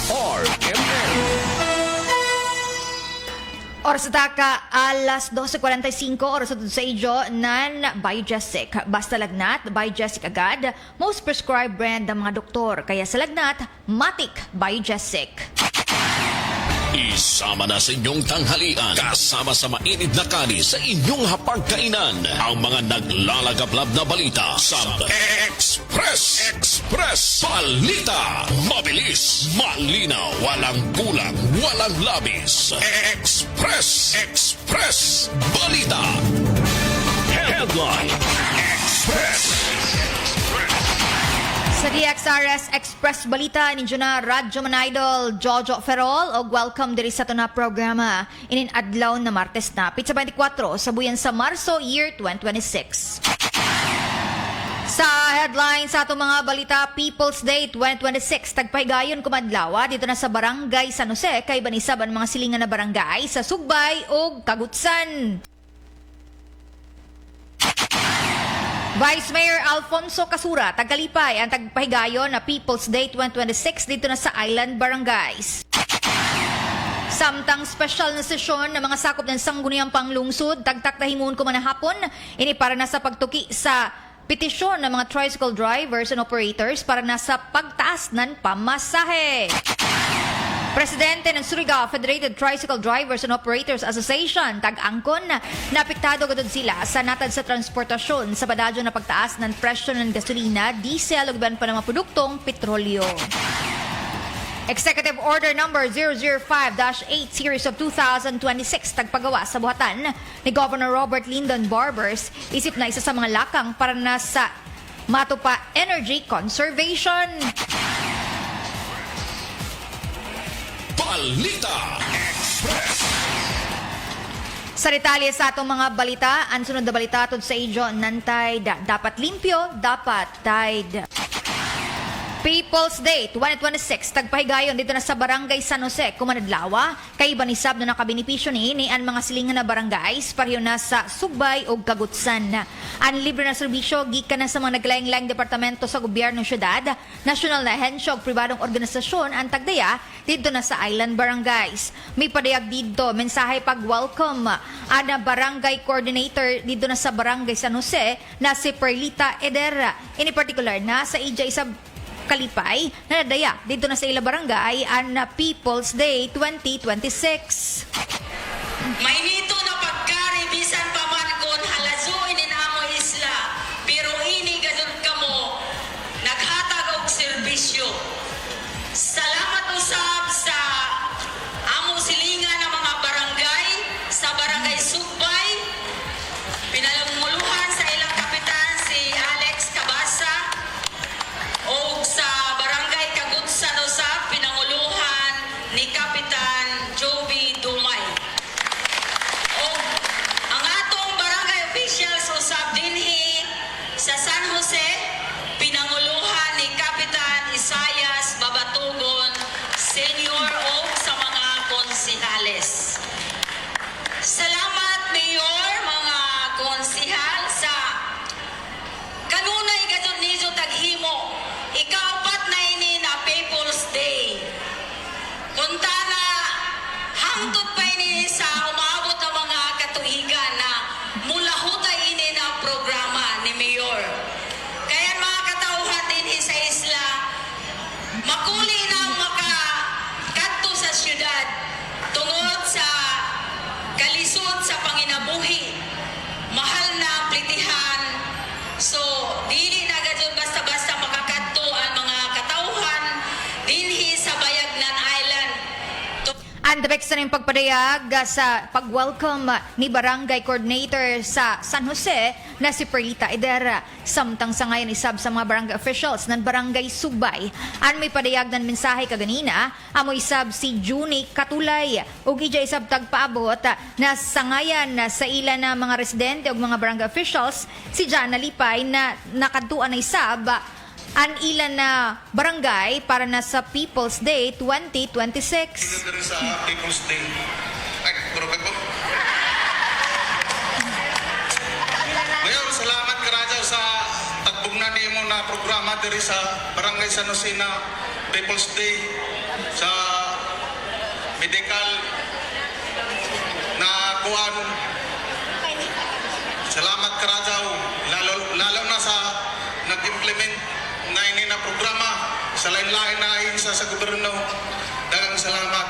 RMN. Oras taka alas 12:45 oras sa idyo nan by Jessic. Basta lagnat by Jessic agad. Most prescribed brand ng mga doktor. Kaya sa lagnat, Matic by Jessic. Isama na sa inyong tanghalian kasama sa mainit na kanis sa inyong hapagkainan ang mga naglalagablab na balita sa Express Balita. Mabilis, malinaw, walang kulang, walang labis. Express Balita. Headline Express. Sa DXRS Express Balita, ninyo na Radyo Man Idol, Jojo Ferrol, o welcome diri sa ito na programa. Ininadlaw na Martes na, Pitsa 24, sa buyan sa Marso, year 2026. Sa headline sa itong mga balita, People's Day 2026, tagpahigayon kumadlawa dito na sa Barangay San Jose, kay banisab ang mga silingan na barangay sa Sugbay o Kagutsan. Vice Mayor Alfonso Casura, Tagalipay ang tagpahigayon na People's Day 2026 dito na sa Island Barangays. Samtang special na sesyon ng mga sakop ng Sangguniang Panglungsod, tagtaktahimun ko manahapon, ini para na sa pagtuki sa petisyon ng mga tricycle drivers and operators para na sa pagtaas ng pamasahe. Presidente ng Surigao Federated Tricycle Drivers and Operators Association, tag-angkon, napiktado agad sila sa natad sa transportasyon sa badadyo na pagtaas ng presyo ng gasolina, diesel ug iban pa ng mga produktong petrolyo. Executive Order Number 005-8 Series of 2026 tagpagawa sa buhatan ni Governor Robert Lyndon Barbers, isip na isa sa mga lakang para na sa matupa energy conservation. Balita Express. Sa detalye sa atong mga balita, ang sunod na balita tod sa idyo nantay dapat limpyo, dapat tide. People's Day 2026 tagpahigayon dito na sa Barangay San Jose, Kumanadlawa, kay banisab na nakabenipisyo ni ang mga silingan na barangays pareho na sa Sugbay ug Kagutsan. Ang libre na serbisyo gikan na sa mga naglaing-laing departamento sa gobyernong syudad, nasyonal na ahensya ug pribadong organisasyon ang tagdaya dito na sa Island Barangays. May padayag dito mensahe pag-welcome ana barangay coordinator dito na sa Barangay San Jose na si Perlita Eder. In particular na sa ija isab Kalipay na nadaya dito na sa ila barangay ang People's Day 2026. May nito na pagkaribisan pa man kon halazuin in amo isla, pero ini gadon kamo naghatag og serbisyo. Salamat usab sa amo silingan ng mga barangay sa Barangay Sugbay. Pinalumuluhan sa ilang kapitan si Alex Cabasa o sa Barangay Kagutsan usab pinanguluhan ni Kapitan Joby Dumay. O ang atong barangay officials usab dinhi sa San Jose pinanguluhan ni Kapitan Isayas Babatugon Senior o sa mga konsihales. Salamat Mayor, mga konsihal sa kanunay gadon nizo taghimo. Ikaapat na ini na People's Day. Kuntana hangtod pa ini sa umabot ng mga katuigan na mula hutay ini na programa ni Mayor. Kaya mga katauhan din sa isla, makuli na makakadto sa syudad tungod sa kalisod sa panginabuhi. Mahal na ang plitihan. So, dili na gadyon basta-basta makakadto ang mga katauhan dinhi sa Bayagnan Island. Ang debek sa rin pagpadayag sa pag-welcome ni Barangay Coordinator sa San Jose na si Perlita Eder. Samtang sa ngayon isab sa mga barangay officials ng Barangay Sugbay. Ang may padayag ng mensahe kaganina, amo isab si Juni Katulay. Ug ija isab tagpaabot na sangayan sa ila na mga residente ug mga barangay officials si Jana Lipay na nakadtuan na isab ang ilan na barangay para na sa People's Day 2026. Dito sa People's Day. Ay, puro ka po. Mayor, salamat karajaw sa tagbugna ni mo na programa diri sa Barangay San Jose na People's Day. sa medical na kuan. Salamat Karajaw, lalo na sa nag-implement na ini na programa sa lain-lain na ahinsa sa gobyerno. Daghang salamat.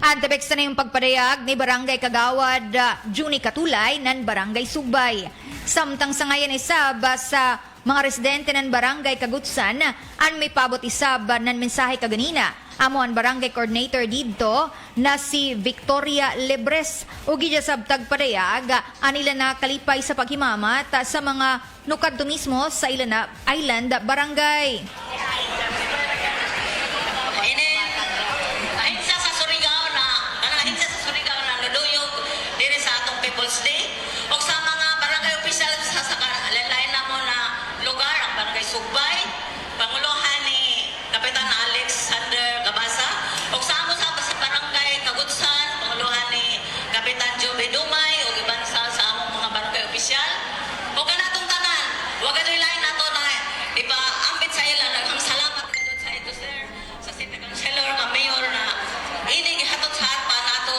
Antebeks na yung pagpadayag ni Barangay Kagawad Juni Katulay ng Barangay Sugbay. Samtang sa ngayon isab sa mga residente ng Barangay Kagutsan an may pabot isab ng mensahe kaganina. Amo ang Barangay Coordinator dito na si Victoria Lebres. Ugi dya sab tagpadayag anila na kalipay sa paghimamat sa mga nukadto mismo sa Ilana Island Barangay. Hinsa sa Surigao na nuduyog dire sa atong People's Day o sa mga barangay official sa lain na mo na lugar ang Barangay Sugbay, Panguluhan ni Kapitan Alexander Gabasa o sa amo sa Barangay Kagutsan, Panguluhan ni Kapitan Joby Dumay o iban sa among mga barangay official o kanatong tanan wag adoy lain nato na ipaambit sa ila naghang salamat kadto sa ito sir sa City Councilor nga mayor na ini gihatod sa harpa nato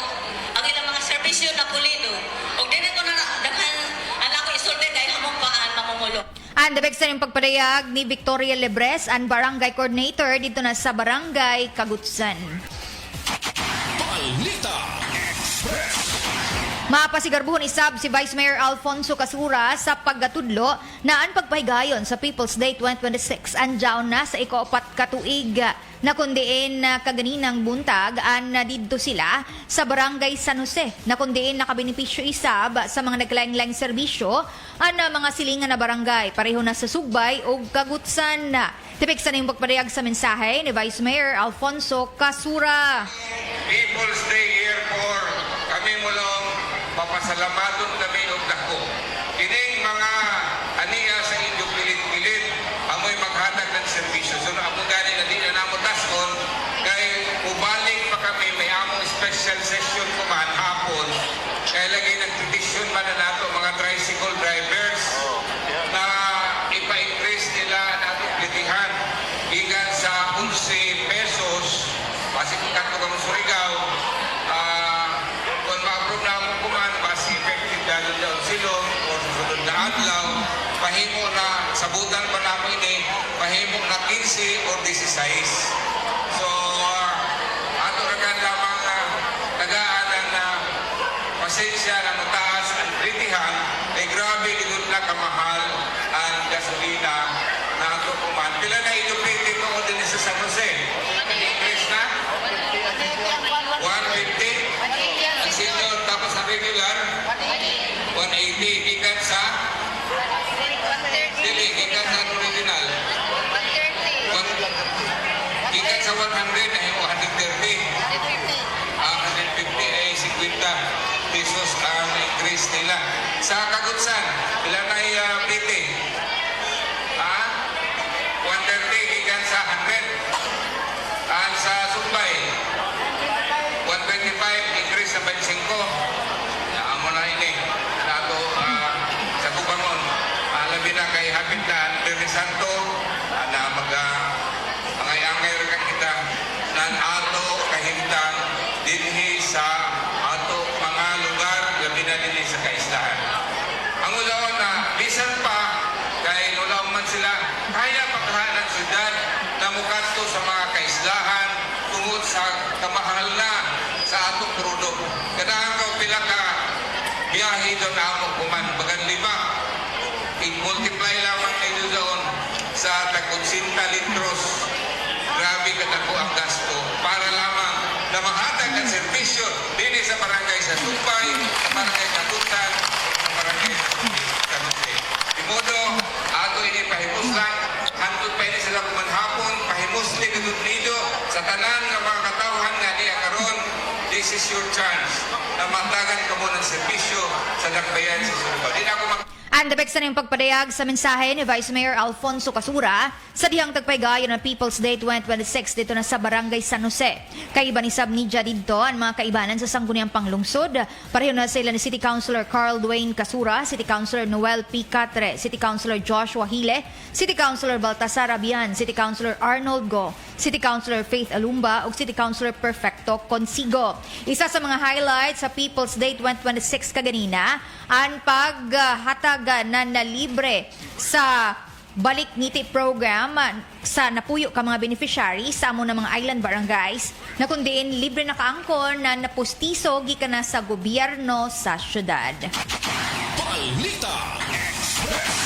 ang ilang mga serbisyo na pulido og dili ko na daghan ana ko isulti kay hamong paan mamumulo. Antebeks na yung pagpadayag ni Victoria Lebres ang Barangay Coordinator dito na sa Barangay Kagutsan. Balita Express. Mapasigarbuhon isab si Vice Mayor Alfonso Casura sa paggatudlo na ang pagpahigayon sa People's Day 2026 anjaon na sa ika-4 ka tuig na kundiin na kaganinang buntag an didto sila sa Barangay San Jose na kundiin nakabenepisyo isab sa mga naglaing-laing serbisyo an mga silingan na barangay pareho na sa Sugbay o Kagutsan. Tipiksan yung pagpadayag sa mensahe ni Vice Mayor Alfonso Casura. People's Day here for kami mulong papasalamaton kami og dako. Kining mga aniya sa inyo pilit-pilit amoy maghatag ng serbisyo. So amo gani na di na namo taskon kay ubalik pa kami may among special session kuman hapon. Kay lagi nag-petition man na nato mga tricycle drivers na ipa-increase nila nato plitihan gikan sa 11 pesos basi kanto kamo Surigao. Kung ma-approve na mo kuman, mas effective dahil daw silong o susunod na adlaw, pahimo na, sabutan pa na mo ini, pahimo na 15 o 16. So, ato ragan lamang tagaanan na pasensya na mataas ang plitihan, ay grabe ginoon na kamahal ang gasolina na ato kuman. Pila na inupliti mo din sa San Jose? Increase na? 150? Ang senior tapos ang regular 180 gikan sa dili gikan sa original gikan sa 100 na himo 130 ang 150 ay 50 pesos ang increase nila sa Kagutsan pila na ay plite 130 gikan sa 100 ang sa Sumbay 125 increase sa 25 amo na ini nato sa Kubangon labi na kay hapit na Andre Santo na angay-angay rin kita nan ato kahimtang dinhi sa ato mga lugar labi na dinhi sa kaislahan ang ulaw na bisan pa kay nulaw man sila kaya pagkahanang syudad na mukasto sa mga kaislahan tungod sa kamahal na sa atong produk. Kailangan ka pila ka biyahe doon na among kuman. Bagan 5. I-multiply lamang kayo doon sa tag-80 litros. Grabe katako ang gasto para lamang na mahatag ang servisyo din sa barangay sa Sumbay, sa barangay Kagutsan, sa barangay sa San Jose. Di modo, ato ini pahimus lang, hantod pa ini sila kumanhapon, pahimus ni nido sa tanan ng mga katawhan nga niya karon. This is your chance na matagan ka mo ng servisyo sa Dakbayan sa Surigao. Di na ako Andabek sa yung pagpadayag sa mensahe ni Vice Mayor Alfonso Casura sa dihang tagpaygayon ng People's Day 2026 dito na sa Barangay San Jose. Kaiba ni Sab Nidja dito ang mga kaibanan sa sangguniang panglungsod. Pareho na sila ni City Councilor Carl Dwayne Casura, City Councilor Noel P. Catre, City Councilor Joshua Hile, City Councilor Baltasar Abian, City Councilor Arnold Go, City Councilor Faith Alumba ug City Councilor Perfecto Consigo. Isa sa mga highlights sa People's Day 2026 kaganina ang paghatag na libre sa balik ngiti program sa napuyo ka mga beneficiary sa amo na mga island barangays na kundiin libre na kaangkon na napustiso gikan na sa gobyerno sa syudad. Balita Express.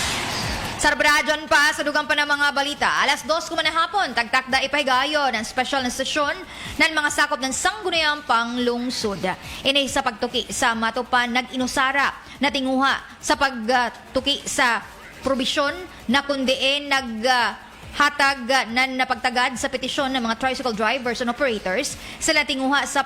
Sarbradyon pa sa dugang pa ng mga balita. Alas 2 kumana hapon, tagtakda ipahigayon ang special na sesyon ng mga sakop ng sangguniang panglungsod. Ini sa pagtuki sa matupan nag-inusara na tinguha sa pagtuki sa probisyon na kundiin hatag na napagtagad sa petisyon ng mga tricycle drivers and operators sila tinguha sa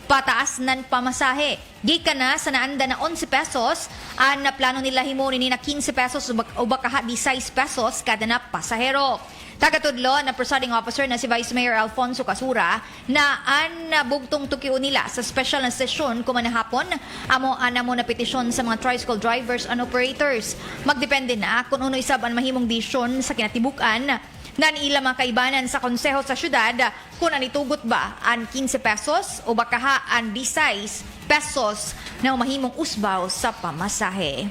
pataas ng pamasahe. Gikan na sa naanda na 11 pesos, ang plano nila himunin na 15 pesos o baka 16 pesos kada na pasahero. Tagatudlo na presiding officer na si Vice Mayor Alfonso Casura na ang bugtong tukiw nila sa special na sesyon kumanahapon amo na petisyon sa mga tricycle drivers and operators. Magdepende na kung uno isab ang mahimong desisyon sa kinatibukan na ila mga kaibanan sa konseho sa syudad kung anitugot ba ang 15 pesos o baka ang 16 pesos na mahimong usbaw sa pamasahe.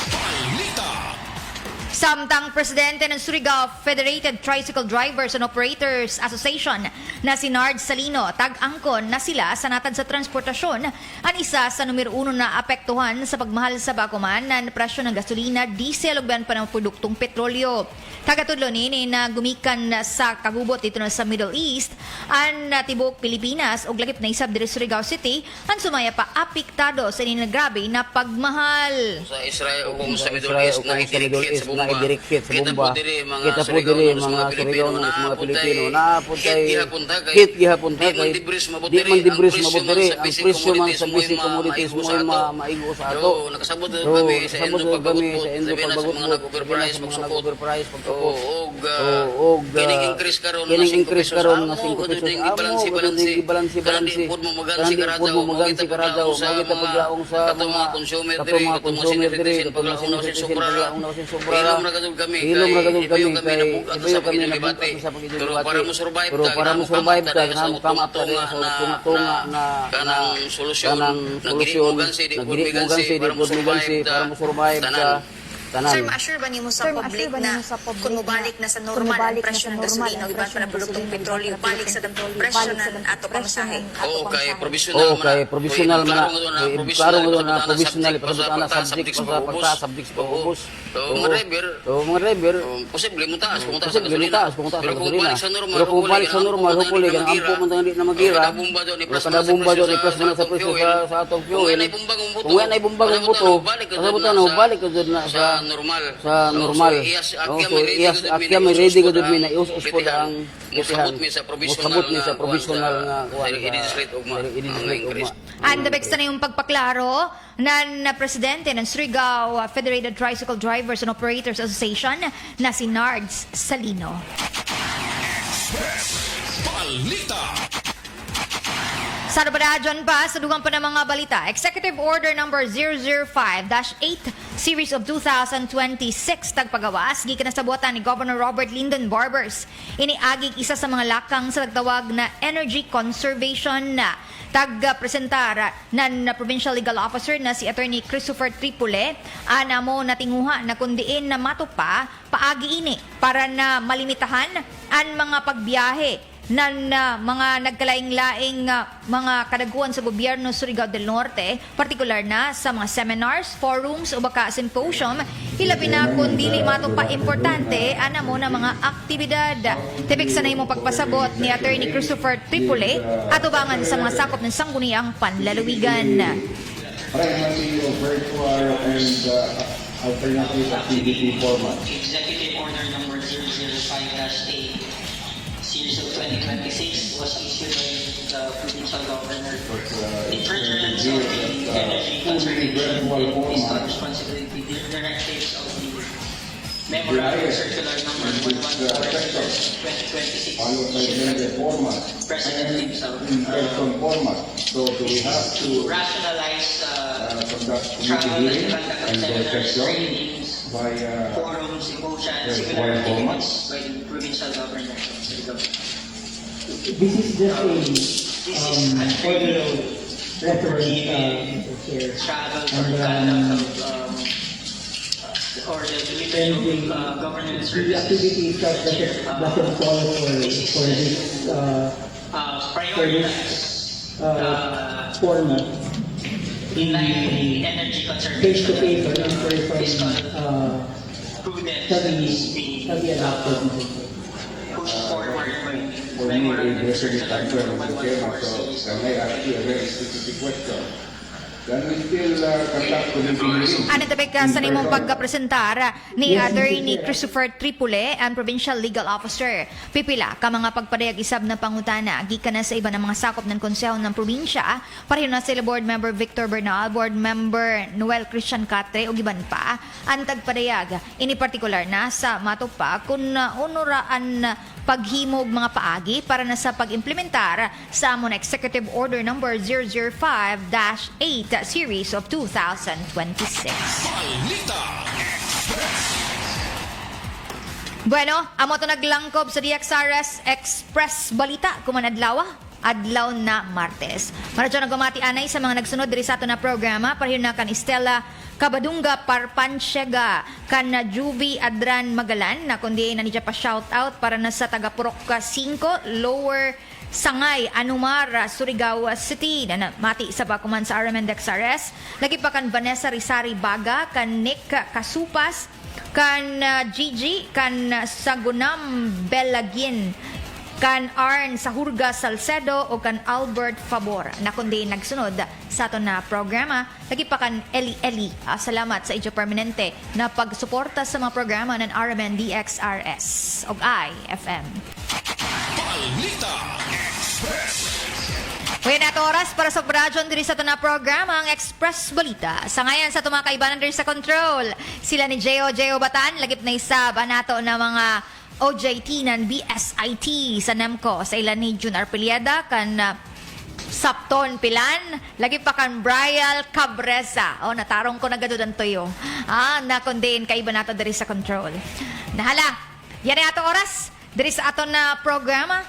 Balita. Samtang presidente ng Surigao Federated Tricycle Drivers and Operators Association na si Nard Salino, tag-angkon na sila sa natad sa transportasyon ang isa sa numero 1 na apektuhan sa pagmahal sa bakuman ng presyo ng gasolina, diesel ug ban pa ng produktong petrolyo. Tagatudlo ni na gumikan sa kagubot dito na sa Middle East ang tibok Pilipinas ug lagip na isab diri Surigao City ang sumaya pa apektado sa grabe na pagmahal. Sa Israel o kung sa Middle Israel East o na kung sa Middle idirikit East sa na bomba. idirikit sa Kita bomba. po diri mga Kita po Surigao diri ng mga Surigao ng mga Pilipino na puntay hit gihapon ta hit kay gihapon di man dibris mabot diri ang presyo man sa basic commodities mo maigo sa ato. Nakasabot kami sa Indo kami sa Indo pagbagot mga nag-overprice pagsukot pagsukot og kining increase karon na 5 pesos gibalansi kanang pud mo magansi karadaw sa paglaong sa mga consumer diri katong mga senior citizen paglaong na sin sobra ilom ra kadug kami kay ibayo kami nabati pero para mo survive ta na kama pa sa tunga na kanang solusyon nagiri para mo survive ta Sir, tanan. ma-assure ba niyo sa public na kung mabalik na sa normal ang presyo ng gasolina o iba pa na produktong petrolyo, balik sa presyo ng ato pamasahe? Oo, kay provisional man klaro mo na provisional pasabot na subject sa pagka-ubos. Mga driver posible mo taas kung taas posible sa kung taas pero kung gasolina. balik sa normal, Pero kung balik sa normal, hopefully kang ampo man tang di na magira. Kada bomba do ni plus na sa presyo sa atong fuel. Kung yan ay bumbag ang buto, pasabot na balik ka na sa normal. So akya may ready ko dud mi na ius-us po ang musabot mi sa provisional nga kuan. Andabek sa na yung pagpaklaro na presidente ng Surigao Federated Tricycle Drivers and Operators Association na si Nards Salino. Balita. Sa Radyon pa, sa dugang pa ng mga balita, Executive Order number 005-8 Series of 2026 tagpagawas, gikan na sa buhatan ni Governor Robert Lyndon Barbers. Iniagig isa sa mga lakang sa tagtawag na energy conservation na tag-presentar ng Provincial Legal Officer na si Attorney Christopher Tripole, anamo na tinguha na kundiin na matupa paagi ini para na malimitahan ang mga pagbiyahe ng mga nagkalaing-laing mga kadaguan sa gobyerno Surigao del Norte, partikular na sa mga seminars, forums o baka symposium, hilabi na kung dili matupa importante anamo na mga aktibidad. Tibig sa na imong pagpasabot ni Attorney Christopher Tripole at ubangan sa mga sakop ng sangguniang panlalawigan. Primacy of virtual and alternative activity format. Executive Order number 005-8, Series of 2026 2026 was issued by the provincial governor. In It's furtherance clear of the that energy fully conservation virtual fiscal format responsibility directives of the Memorandum Circular Number 114/2026 followed by blended format President and himself in person format. So do we have to rationalize conduct travel committee hearing conduct of and seminars, session trainings, by forums, symposia, and Yes, similar one format. activities by the provincial government of Surigao. This is just a This is a order training of reference, Mr. Chair. travel for And, conduct of or the delivery of government The services. activity itself doesn't call for this Prioritize format. in line with the energy Face to conservation face or in fiscal person prudence shall that be is being adopted, Mr. Chair. pushed forward by for me, a Memorandum very Circular concern, Number Mr. Chairman, so 114/2026. can I ask you a very specific question? Can we still conduct committee hearing? Ano tabig ka sa nimong pagkapresentar ni Attorney Christopher Tripule ang Provincial Legal Officer. Pipila ka mga pagpadayag isab na pangutana gikan na sa iba ng mga sakop ng konseho ng probinsya. Pareho na sila Board Member Victor Bernal, Board Member Noel Christian Catre o giban pa ang tagpadayag. Ini partikular na sa matupa kung unuraan paghimog mga paagi para na sa pag-implementar sa among Executive Order Number 005-8 Series of 2026. Balita Express. Bueno, amo to naglangkob sa DXRS Express Balita kumanadlaw adlaw na Martes. Maradyo nagumati anay sa mga nagsunod diri sa ato na programa pareho na kan Estela Kabadunga Parpansyega kan Juvie Adran Magalan na kundi na niya pa shout out para na sa taga Purok 5 Lower Sangay Anumar Surigao City na mati sa bakuman sa RMN DXRS. Lagi pa kan Vanessa Rizari Baga kan Nick Kasupas kan Gigi kan Sagunam Belagin kan Arn Sahurga Salcedo o kan Albert Favor na kundi nagsunod sa ato na programa. Lagi pa kan Eli. Salamat sa inyo permanente na pagsuporta sa mga programa ng RMN DXRS o IFM. Balita Express. Kaya na ito oras para sa Brajon diri sa ito na programa ang Express Balita. Sa ngayon sa mga kaibanan diri sa control, sila ni J.O. Batan, lagip na isab nato na mga OJT ng BSIT sa NEMCO sa ilan ni Jun Arpelieda kan Sapton Pilan lagi pa kan Brial Cabreza natarong ko na gadudan toyo na kundin kaiba nato diri sa control nahala yan ay ato oras diri sa ato na programa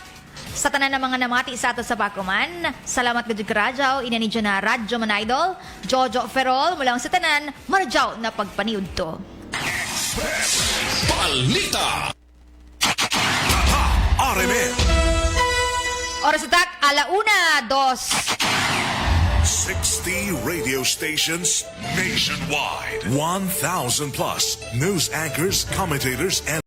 sa tanan ng mga namati sa ato sa Bakuman. Salamat gud ka radyo ina ni na Radyo Man Idol Jojo Ferrol mula sa tanan marjaw na pagpaniud to Express Balita. RMN Oras atak, 1:02. 60 radio stations nationwide. 1,000 plus news anchors, commentators, and